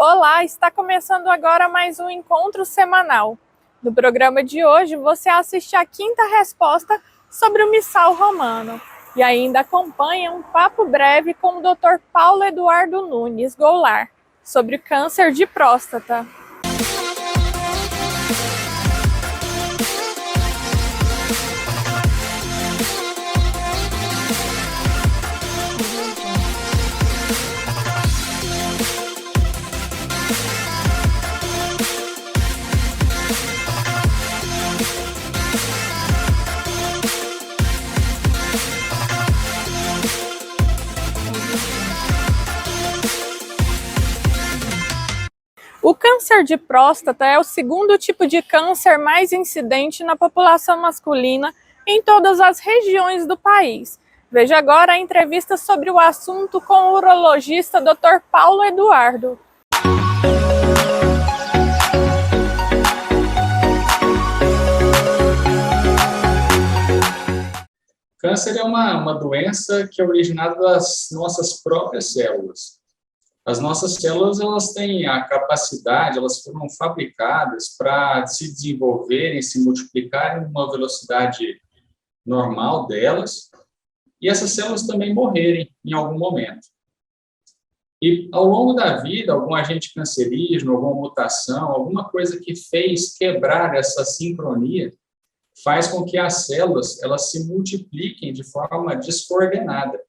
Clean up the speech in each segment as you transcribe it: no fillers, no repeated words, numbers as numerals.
Olá, está começando agora mais um encontro semanal. No programa de hoje, você assiste a quinta resposta sobre o Missal Romano e ainda acompanha um papo breve com o Dr. Paulo Eduardo Nunes Goulart sobre câncer de próstata. O câncer de próstata é o segundo tipo de câncer mais incidente na população masculina em todas as regiões do país. Veja agora a entrevista sobre o assunto com o urologista Dr. Paulo Eduardo. Câncer é uma doença que é originada das nossas próprias células. As nossas células, elas têm a capacidade, elas foram fabricadas para se desenvolverem, se multiplicarem numa velocidade normal delas, e essas células também morrerem em algum momento. E ao longo da vida, algum agente cancerígeno, alguma mutação, alguma coisa que fez quebrar essa sincronia, faz com que as células elas se multipliquem de forma descoordenada.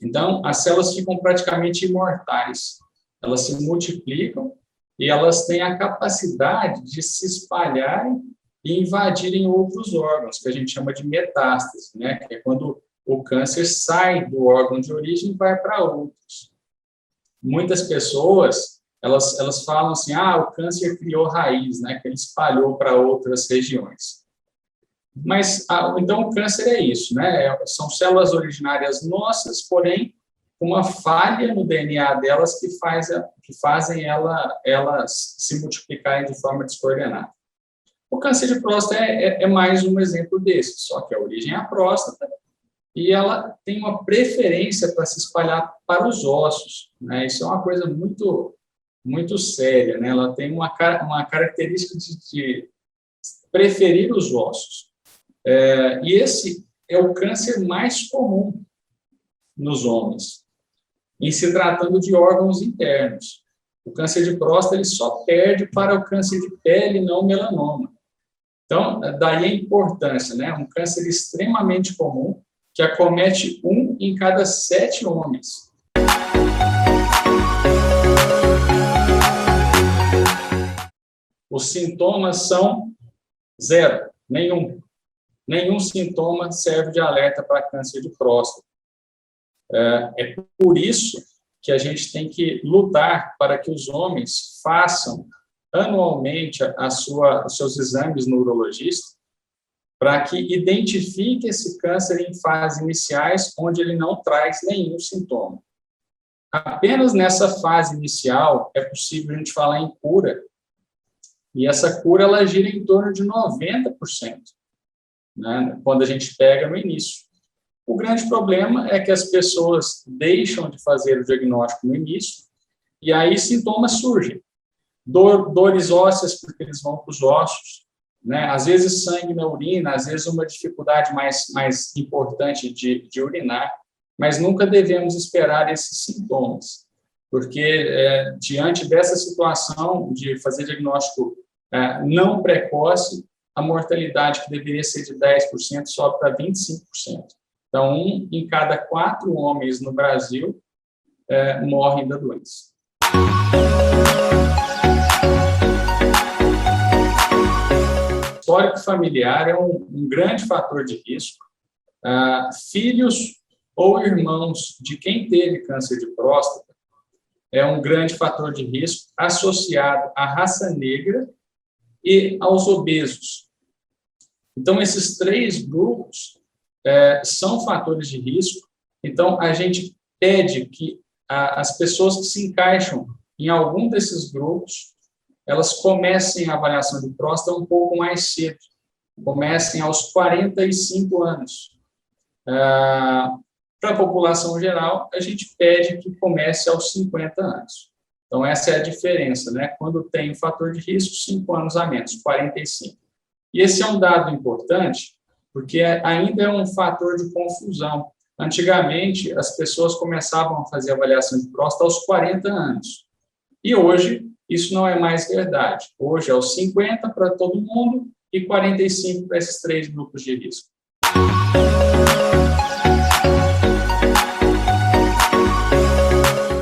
Então, as células ficam praticamente imortais. Elas se multiplicam e elas têm a capacidade de se espalharem e invadirem outros órgãos, que a gente chama de metástase, né? Que é quando o câncer sai do órgão de origem e vai para outros. Muitas pessoas, elas falam assim, o câncer criou raiz, né? Que ele espalhou para outras regiões. Mas, então, o câncer é isso, né? São células originárias nossas, porém, com uma falha no DNA delas que fazem elas se multiplicarem de forma descoordenada. O câncer de próstata é mais um exemplo desse, só que a origem é a próstata e ela tem uma preferência para se espalhar para os ossos, né? Isso é uma coisa muito, muito séria, né? Ela tem uma característica de preferir os ossos. E esse é o câncer mais comum nos homens, em se tratando de órgãos internos. O câncer de próstata ele só perde para o câncer de pele, não melanoma. Então, daí a importância, né? Um câncer extremamente comum, que acomete 1 em cada 7 homens. Os sintomas são zero, nenhum. Nenhum sintoma serve de alerta para câncer de próstata. É por isso que a gente tem que lutar para que os homens façam anualmente os seus exames no urologista, para que identifique esse câncer em fases iniciais, onde ele não traz nenhum sintoma. Apenas nessa fase inicial é possível a gente falar em cura, e essa cura ela gira em torno de 90%. Né, quando a gente pega no início. O grande problema é que as pessoas deixam de fazer o diagnóstico no início e aí sintomas surgem. Dores ósseas, porque eles vão para os ossos, né? Às vezes sangue na urina, às vezes uma dificuldade mais importante de urinar, mas nunca devemos esperar esses sintomas, porque diante dessa situação de fazer diagnóstico não precoce, a mortalidade, que deveria ser de 10%, sobe para 25%. Então, 1 em cada 4 homens no Brasil morrem da doença. O histórico familiar é um grande fator de risco. Filhos ou irmãos de quem teve câncer de próstata é um grande fator de risco associado à raça negra e aos obesos. Então, esses 3 grupos são fatores de risco. Então, a gente pede que as pessoas que se encaixam em algum desses grupos, elas comecem a avaliação de próstata um pouco mais cedo, comecem aos 45 anos. Para a população geral, a gente pede que comece aos 50 anos. Então, essa é a diferença, né? Quando tem o fator de risco, 5 anos a menos, 45. E esse é um dado importante, porque ainda é um fator de confusão. Antigamente, as pessoas começavam a fazer avaliação de próstata aos 40 anos. E hoje, isso não é mais verdade. Hoje é aos 50 para todo mundo e 45 para esses 3 grupos de risco.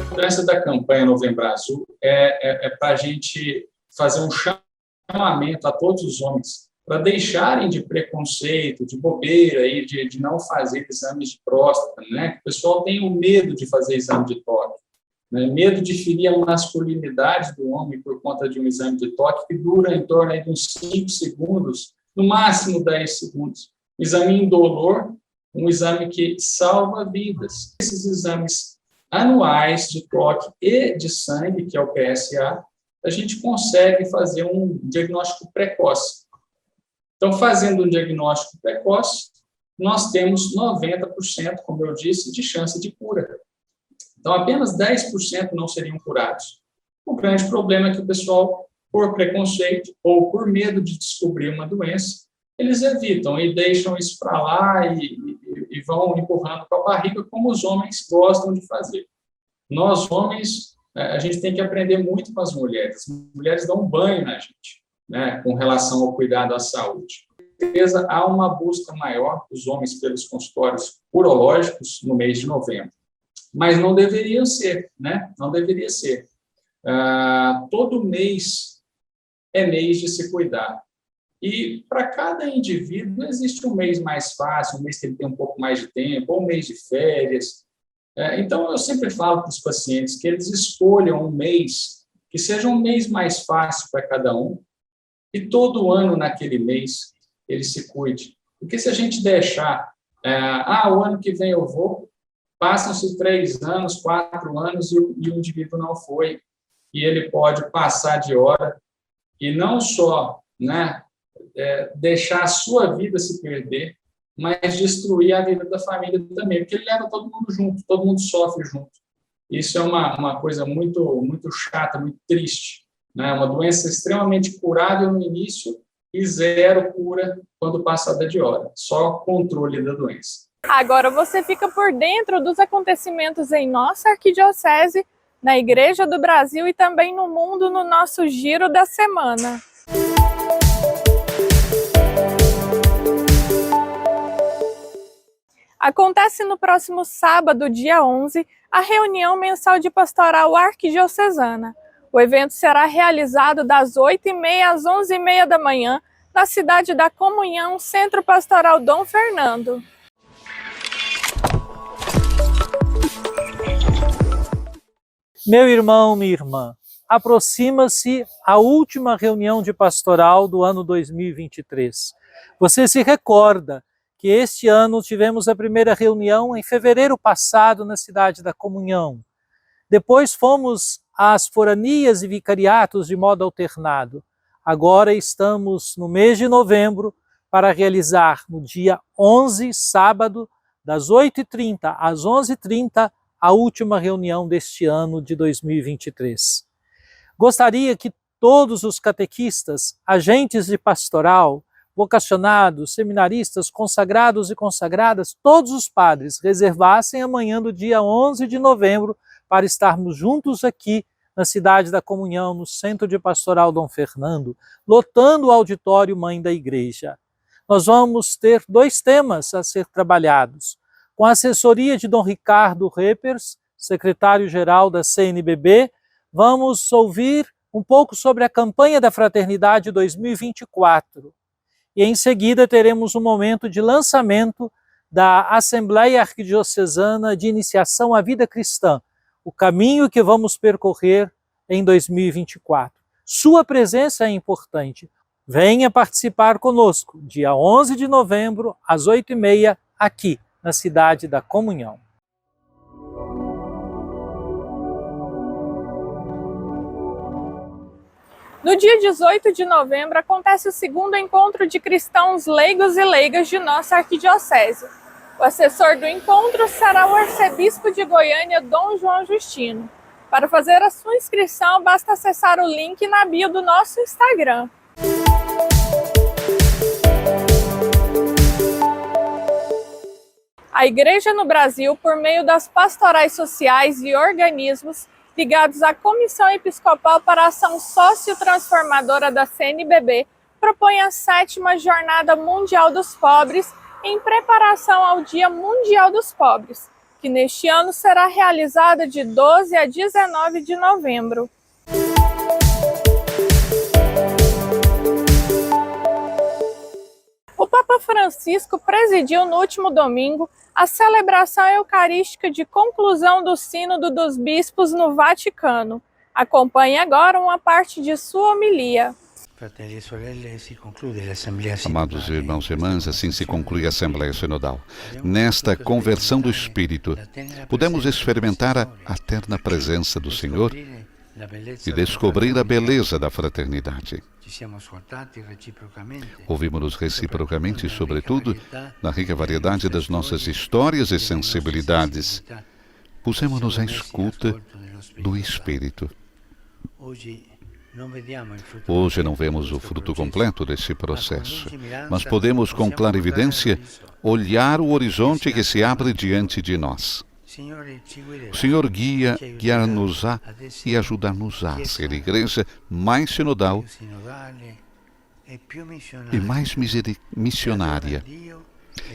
A mudança da campanha Novembro Azul é para a gente fazer um chamamento a todos os homens para deixarem de preconceito, de bobeira, e de não fazer exames de próstata, né? O pessoal tem o medo de fazer exame de toque, né? Medo de ferir a masculinidade do homem por conta de um exame de toque que dura em torno de uns 5 segundos, no máximo 10 segundos. Exame indolor, um exame que salva vidas. Esses exames anuais de toque e de sangue, que é o PSA, a gente consegue fazer um diagnóstico precoce. Então, fazendo um diagnóstico precoce, nós temos 90%, como eu disse, de chance de cura. Então, apenas 10% não seriam curados. O grande problema é que o pessoal, por preconceito ou por medo de descobrir uma doença, eles evitam e deixam isso para lá e vão empurrando com a barriga, como os homens gostam de fazer. Nós, homens, a gente tem que aprender muito com as mulheres. As mulheres dão um banho na gente, né, com relação ao cuidado à saúde. Com certeza, há uma busca maior dos homens pelos consultórios urológicos no mês de novembro, mas não deveria ser, né? Não deveria ser. Todo mês é mês de se cuidar. E para cada indivíduo existe um mês mais fácil, um mês que ele tem um pouco mais de tempo, ou um mês de férias. Então, eu sempre falo para os pacientes que eles escolham um mês que seja um mês mais fácil para cada um, e todo ano, naquele mês, ele se cuide. Porque se a gente deixar, o ano que vem eu vou, passam-se 3 anos, 4 anos, e o indivíduo não foi, e ele pode passar de hora, e não só, né, deixar a sua vida se perder, mas destruir a vida da família também, porque ele leva todo mundo junto, todo mundo sofre junto. Isso é uma coisa muito, muito chata, muito triste, né? Uma doença extremamente curável no início e zero cura quando passada de hora, só controle da doença. Agora você fica por dentro dos acontecimentos em nossa arquidiocese, na Igreja do Brasil e também no mundo no nosso Giro da Semana. Acontece no próximo sábado, dia 11, a reunião mensal de pastoral arquidiocesana. O evento será realizado das 8h30 às 11h30 da manhã, na cidade da Comunhão, Centro Pastoral Dom Fernando. Meu irmão, minha irmã, aproxima-se a última reunião de pastoral do ano 2023. Você se recorda que este ano tivemos a primeira reunião em fevereiro passado na cidade da Comunhão. Depois fomos às foranias e vicariatos de modo alternado. Agora estamos no mês de novembro para realizar no dia 11, sábado, das 8h30 às 11h30, a última reunião deste ano de 2023. Gostaria que todos os catequistas, agentes de pastoral, vocacionados, seminaristas, consagrados e consagradas, todos os padres reservassem amanhã do dia 11 de novembro para estarmos juntos aqui na cidade da Comunhão, no Centro de Pastoral Dom Fernando, lotando o auditório Mãe da Igreja. Nós vamos ter 2 temas a ser trabalhados. Com a assessoria de Dom Ricardo Reppers, secretário-geral da CNBB, vamos ouvir um pouco sobre a campanha da Fraternidade 2024. E em seguida teremos um momento de lançamento da Assembleia Arquidiocesana de Iniciação à Vida Cristã, o caminho que vamos percorrer em 2024. Sua presença é importante. Venha participar conosco, dia 11 de novembro, às 8h30, aqui na cidade da Comunhão. No dia 18 de novembro acontece o segundo encontro de cristãos leigos e leigas de nossa arquidiocese. O assessor do encontro será o arcebispo de Goiânia, Dom João Justino. Para fazer a sua inscrição, basta acessar o link na bio do nosso Instagram. A Igreja no Brasil, por meio das pastorais sociais e organismos ligados à Comissão Episcopal para a Ação Sociotransformadora da CNBB, propõe a 7ª Jornada Mundial dos Pobres em preparação ao Dia Mundial dos Pobres, que neste ano será realizada de 12 a 19 de novembro. O Papa Francisco presidiu no último domingo a celebração eucarística de conclusão do Sínodo dos Bispos no Vaticano. Acompanhe agora uma parte de sua homilia. Amados irmãos e irmãs, assim se conclui a Assembleia Sinodal. Nesta conversão do Espírito, podemos experimentar a eterna presença do Senhor e descobrir a beleza da fraternidade. Ouvimos-nos reciprocamente, sobretudo, na rica variedade das nossas histórias e sensibilidades. Pusemos-nos à escuta do Espírito. Hoje não vemos o fruto completo desse processo, mas podemos com clarividência olhar o horizonte que se abre diante de nós. O Senhor guiar-nos-á e ajudar-nos-á a ser igreja mais sinodal e mais missionária,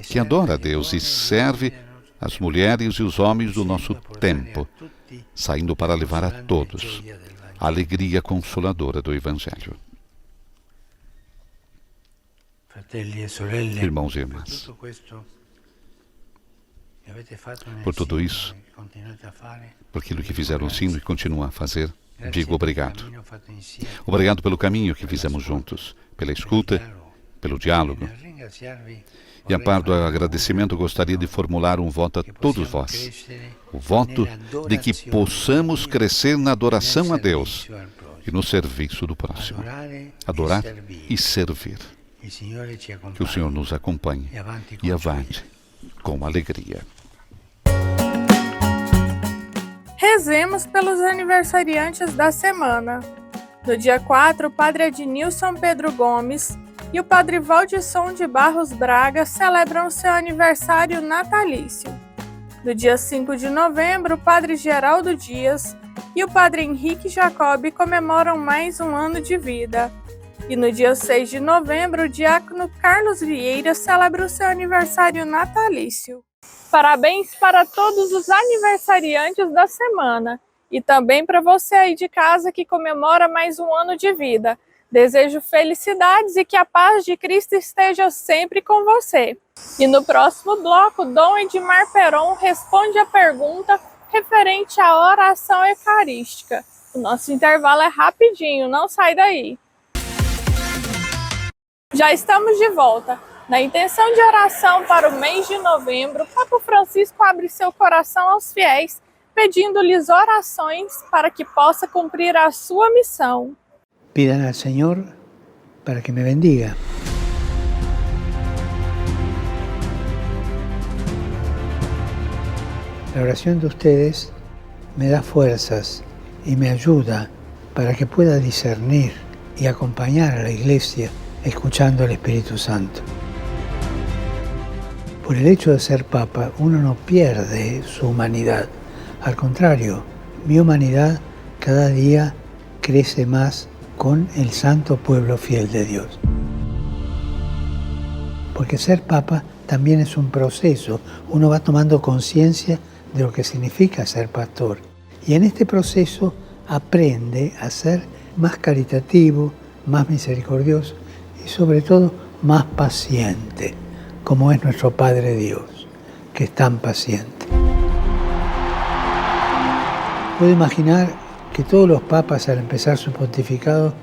que adora a Deus e serve as mulheres e os homens do nosso tempo, saindo para levar a todos a alegria consoladora do Evangelho. Irmãos e irmãs, por tudo isso, por aquilo que fizeram sim e continuam a fazer, digo obrigado. Obrigado pelo caminho que fizemos juntos, pela escuta, pelo diálogo. E a par do agradecimento, gostaria de formular um voto a todos vós. O voto de que possamos crescer na adoração a Deus e no serviço do próximo. Adorar e servir. Que o Senhor nos acompanhe e avante com alegria. Rezemos pelos aniversariantes da semana. No dia 4, o Padre Ednilson Pedro Gomes e o Padre Valdisson de Barros Braga celebram seu aniversário natalício. No dia 5 de novembro, o Padre Geraldo Dias e o Padre Henrique Jacob comemoram mais um ano de vida. E no dia 6 de novembro, o diácono Carlos Vieira celebra o seu aniversário natalício. Parabéns para todos os aniversariantes da semana e também para você aí de casa que comemora mais um ano de vida. Desejo felicidades e que a paz de Cristo esteja sempre com você. E no próximo bloco, Dom Edmar Peron responde a pergunta referente à oração eucarística. O nosso intervalo é rapidinho, não sai daí. Já estamos de volta. Na intenção de oração para o mês de novembro, o Papa Francisco abre seu coração aos fiéis, pedindo-lhes orações para que possa cumprir a sua missão. Pidan al Señor para que me bendiga. La oración de ustedes me da fuerzas y me ayuda para que pueda discernir y acompañar a la Iglesia escuchando al Espíritu Santo. Por el hecho de ser Papa, uno no pierde su humanidad. Al contrario, mi humanidad cada día crece más con el santo pueblo fiel de Dios. Porque ser Papa también es un proceso. Uno va tomando conciencia de lo que significa ser pastor. Y en este proceso aprende a ser más caritativo, más misericordioso y sobre todo más paciente, como es nuestro Padre Dios, que es tan paciente. Puedo imaginar que todos los papas al empezar su pontificado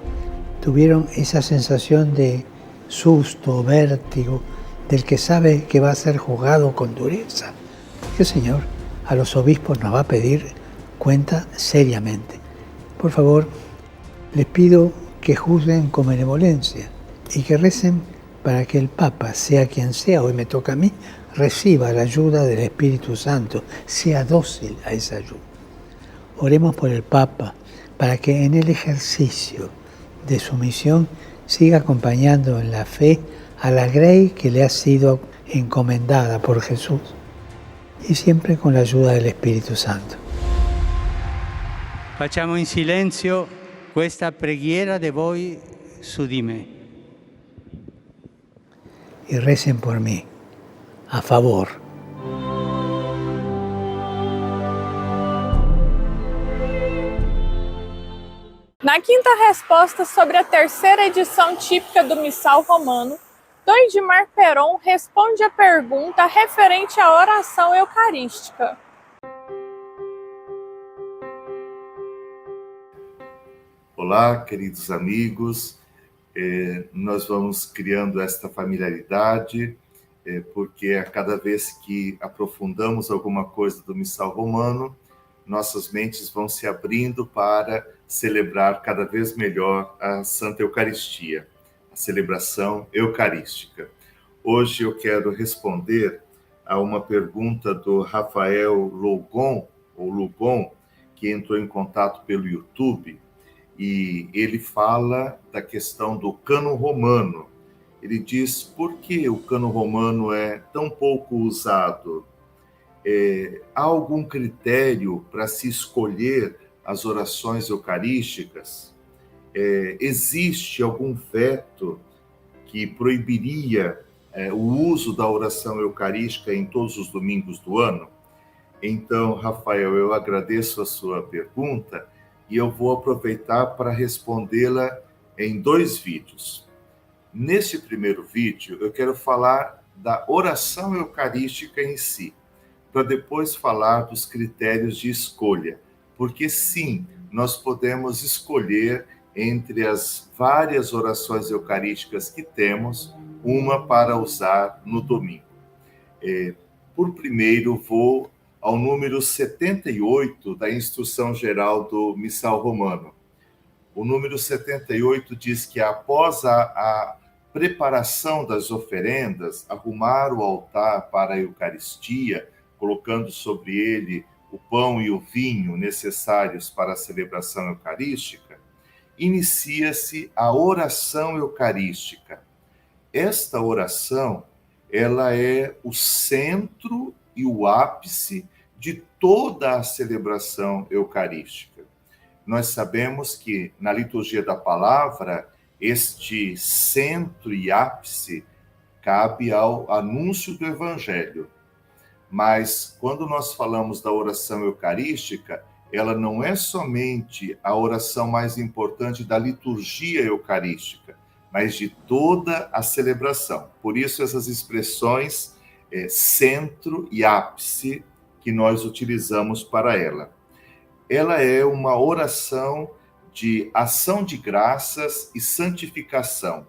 tuvieron esa sensación de susto, vértigo, del que sabe que va a ser juzgado con dureza. Porque el Señor a los obispos nos va a pedir cuenta seriamente. Por favor, les pido que juzguen con benevolencia y que recen para que el Papa, sea quien sea, hoy me toca a mí, reciba la ayuda del Espíritu Santo, sea dócil a esa ayuda. Oremos por el Papa, para que en el ejercicio de su misión siga acompañando en la fe a la grey que le ha sido encomendada por Jesús, y siempre con la ayuda del Espíritu Santo. Facciamo in silenzio questa preghiera de voi su di me. Y recen por mí, a favor. Na quinta resposta sobre a terceira edição típica do Missal Romano, Dom Edmar Peron responde a pergunta referente à oração eucarística. Olá, queridos amigos. Nós vamos criando esta familiaridade, porque a cada vez que aprofundamos alguma coisa do Missal Romano, nossas mentes vão se abrindo para celebrar cada vez melhor a Santa Eucaristia, a celebração eucarística. Hoje eu quero responder a uma pergunta do Rafael Lugon, que entrou em contato pelo YouTube, e ele fala da questão do cânon romano. Ele diz: por que o cânon romano é tão pouco usado? Há algum critério para se escolher as orações eucarísticas? Existe algum veto que proibiria o uso da oração eucarística em todos os domingos do ano? Então, Rafael, eu agradeço a sua pergunta e eu vou aproveitar para respondê-la em 2 vídeos. Neste primeiro vídeo, eu quero falar da oração eucarística em si, para depois falar dos critérios de escolha, porque sim, nós podemos escolher entre as várias orações eucarísticas que temos, uma para usar no domingo. Por primeiro, vou ao número 78 da Instrução Geral do Missal Romano. O número 78 diz que após a preparação das oferendas, arrumar o altar para a Eucaristia, colocando sobre ele o pão e o vinho necessários para a celebração eucarística, inicia-se a oração eucarística. Esta oração, ela é o centro e o ápice de toda a celebração eucarística. Nós sabemos que na liturgia da palavra, este centro e ápice cabe ao anúncio do Evangelho. Mas quando nós falamos da oração eucarística, ela não é somente a oração mais importante da liturgia eucarística, mas de toda a celebração. Por isso essas expressões centro e ápice que nós utilizamos para ela. Ela é uma oração de ação de graças e santificação.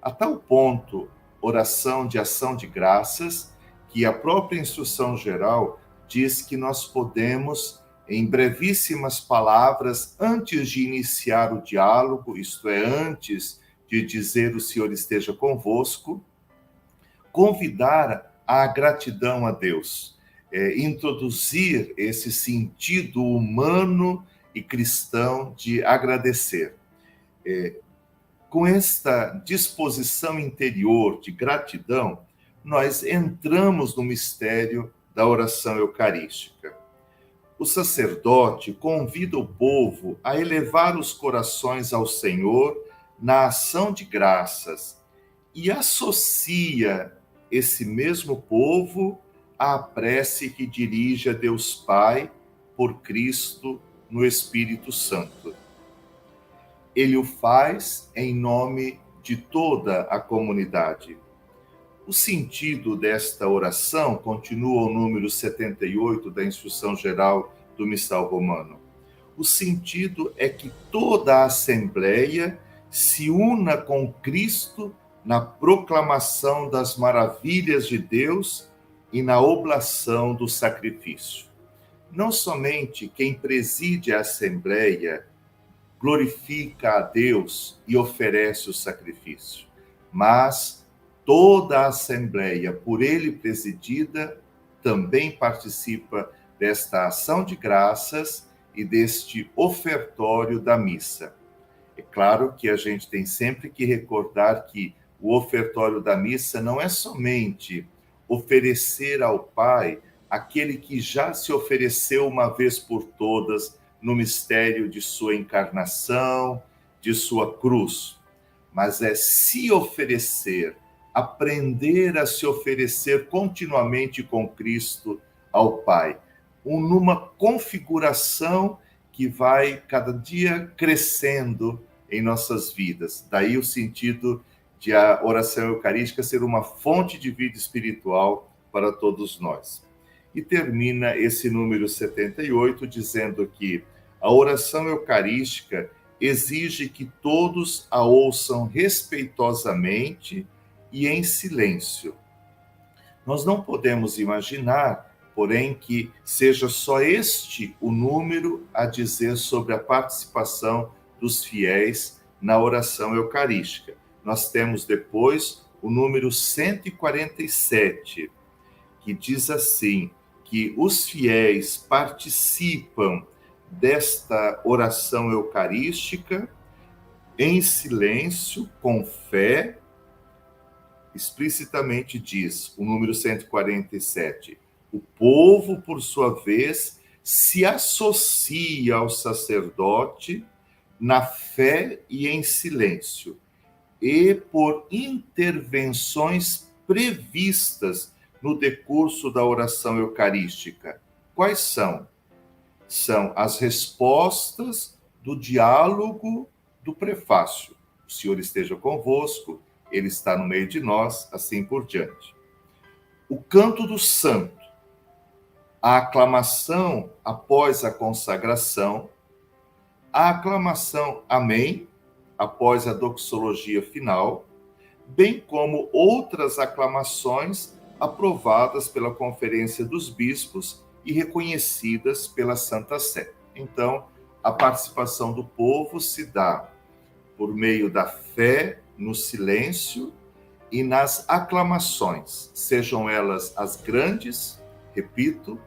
A tal ponto, oração de ação de graças, que a própria Instrução Geral diz que nós podemos, em brevíssimas palavras, antes de iniciar o diálogo, isto é, antes de dizer o Senhor esteja convosco, convidar a gratidão a Deus, introduzir esse sentido humano e cristão de agradecer. Com esta disposição interior de gratidão, nós entramos no mistério da oração eucarística. O sacerdote convida o povo a elevar os corações ao Senhor na ação de graças e associa esse mesmo povo à prece que dirige a Deus Pai por Cristo no Espírito Santo. Ele o faz em nome de toda a comunidade. O sentido desta oração continua o número 78 da Instrução Geral do Missal Romano. O sentido é que toda a Assembleia se una com Cristo na proclamação das maravilhas de Deus e na oblação do sacrifício. Não somente quem preside a Assembleia glorifica a Deus e oferece o sacrifício, mas toda a Assembleia, por ele presidida, também participa desta ação de graças e deste ofertório da missa. É claro que a gente tem sempre que recordar que o ofertório da missa não é somente oferecer ao Pai aquele que já se ofereceu uma vez por todas no mistério de sua encarnação, de sua cruz, mas é se oferecer, aprender a se oferecer continuamente com Cristo ao Pai, numa configuração que vai cada dia crescendo em nossas vidas. Daí o sentido de a oração eucarística ser uma fonte de vida espiritual para todos nós. E termina esse número 78 dizendo que a oração eucarística exige que todos a ouçam respeitosamente e em silêncio. Nós não podemos imaginar, porém, que seja só este o número a dizer sobre a participação dos fiéis na oração eucarística. Nós temos depois o número 147, que diz assim, que os fiéis participam desta oração eucarística em silêncio, com fé. Explicitamente diz o número 147, o povo, por sua vez, se associa ao sacerdote na fé e em silêncio, e por intervenções previstas no decurso da oração eucarística. Quais são? São as respostas do diálogo do prefácio. O Senhor esteja convosco, Ele está no meio de nós, assim por diante. O canto do santo, a aclamação após a consagração, a aclamação Amém, após a doxologia final, bem como outras aclamações aprovadas pela Conferência dos Bispos e reconhecidas pela Santa Sé. Então, a participação do povo se dá por meio da fé no silêncio e nas aclamações, sejam elas as grandes, repito,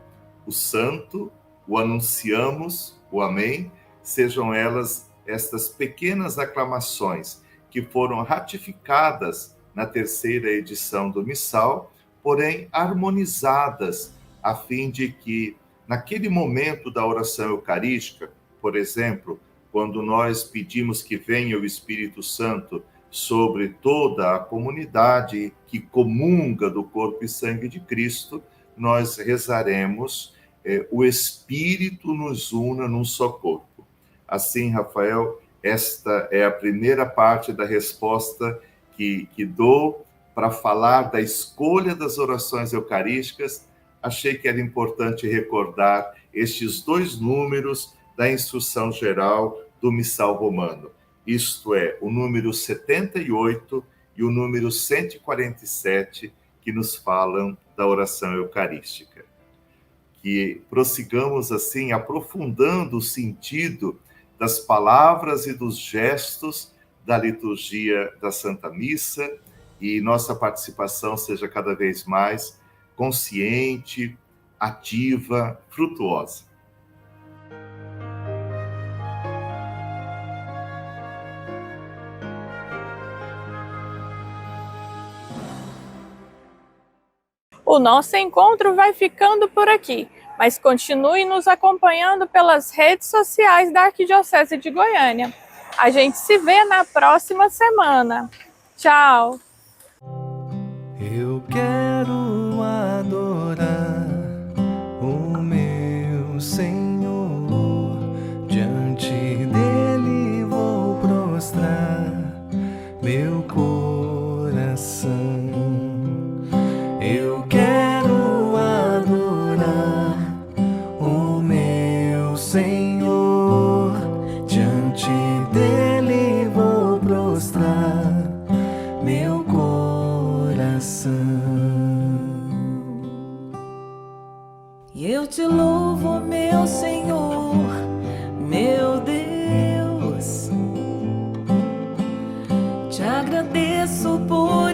o santo, o anunciamos, o amém, sejam elas estas pequenas aclamações que foram ratificadas na terceira edição do Missal, porém harmonizadas, a fim de que, naquele momento da oração eucarística, por exemplo, quando nós pedimos que venha o Espírito Santo sobre toda a comunidade que comunga do corpo e sangue de Cristo, nós rezaremos, o Espírito nos una num só corpo. Assim, Rafael, esta é a primeira parte da resposta que dou para falar da escolha das orações eucarísticas. Achei que era importante recordar estes dois números da instrução geral do Missal Romano. Isto é, o número 78 e o número 147, que nos falam da oração eucarística. Que prossigamos assim, aprofundando o sentido das palavras e dos gestos da liturgia da Santa Missa, e nossa participação seja cada vez mais consciente, ativa, frutuosa. O nosso encontro vai ficando por aqui, mas continue nos acompanhando pelas redes sociais da Arquidiocese de Goiânia. A gente se vê na próxima semana. Tchau! Eu quero adorar o meu Senhor, diante dele vou prostrar meu coração. Eu quero adorar o meu Senhor, diante dele vou prostrar meu coração. E eu te louvo, meu Senhor, meu Deus, te agradeço por